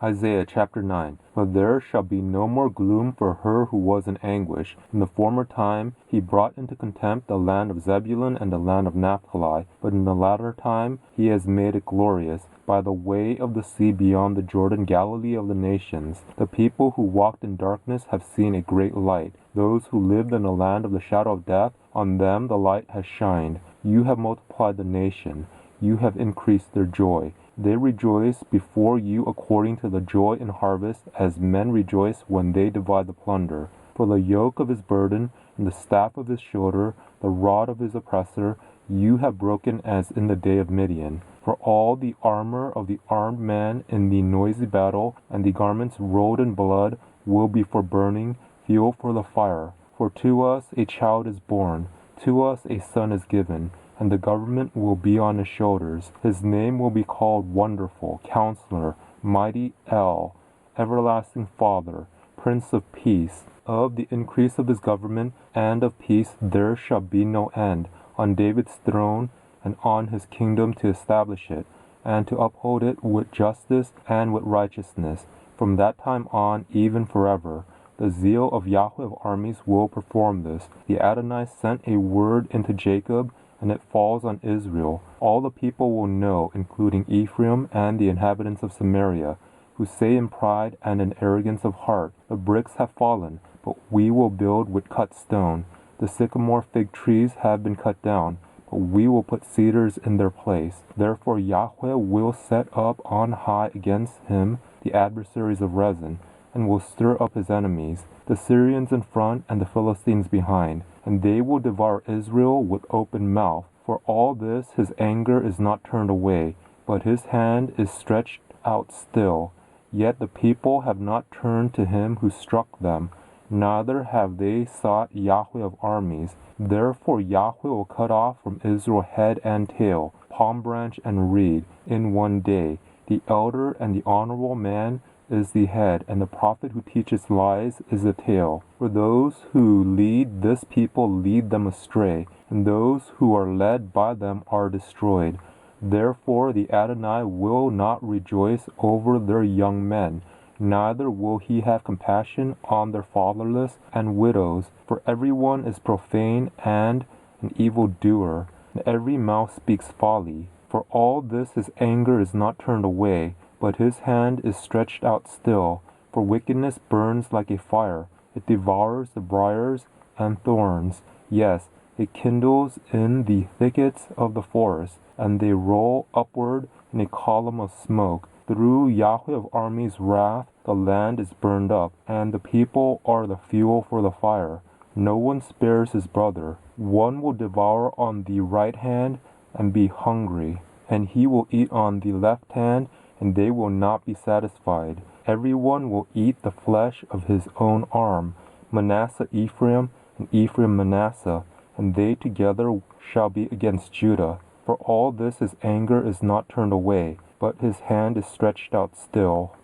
Isaiah chapter 9. For there shall be no more gloom for her who was in anguish. In the former time he brought into contempt the land of Zebulun and the land of Naphtali, but in the latter time he has made it glorious. By the way of the sea beyond the Jordan, Galilee of the nations. The people who walked in darkness have seen a great light. Those who lived in the land of the shadow of death, on them the light has shined. You have multiplied the nation. You have increased their joy. They rejoice before you according to the joy in harvest, as men rejoice when they divide the plunder. For the yoke of his burden, and the staff of his shoulder, the rod of his oppressor, you have broken as in the day of Midian. For all the armor of the armed man in the noisy battle, and the garments rolled in blood, will be for burning, fuel for the fire. For to us a child is born, to us a son is given, and the government will be on his shoulders. His name will be called Wonderful, Counselor, Mighty El, Everlasting Father, Prince of Peace. Of the increase of his government and of peace there shall be no end, on David's throne and on his kingdom, to establish it, and to uphold it with justice and with righteousness, from that time on, even forever. The zeal of Yahweh of armies will perform this. The Adonai sent a word into Jacob, and it falls on Israel. All the people will know, including Ephraim and the inhabitants of Samaria, who say in pride and in arrogance of heart, the bricks have fallen, but we will build with cut stone. The sycamore fig trees have been cut down, but we will put cedars in their place. Therefore Yahweh will set up on high against him the adversaries of Rezin, and will stir up his enemies, the Syrians in front and the Philistines behind, and they will devour Israel with open mouth. For all this his anger is not turned away, but his hand is stretched out still. Yet the people have not turned to him who struck them, neither have they sought Yahweh of armies. Therefore Yahweh will cut off from Israel head and tail, palm branch and reed, in one day. The elder and the honorable man is the head, and the prophet who teaches lies is the tail. For those who lead this people lead them astray, and those who are led by them are destroyed. Therefore the Adonai will not rejoice over their young men, neither will he have compassion on their fatherless and widows. For everyone is profane and an evildoer, and every mouth speaks folly. For all this his anger is not turned away, but his hand is stretched out still. For wickedness burns like a fire, it devours the briars and thorns. Yes, it kindles in the thickets of the forest, and they roll upward in a column of smoke. Through Yahweh of armies' wrath the land is burned up, and the people are the fuel for the fire. No one spares his brother. One will devour on the right hand and be hungry, and he will eat on the left hand, and they will not be satisfied. Everyone will eat the flesh of his own arm, Manasseh Ephraim, and Ephraim Manasseh, and they together shall be against Judah. For all this his anger is not turned away, but his hand is stretched out still.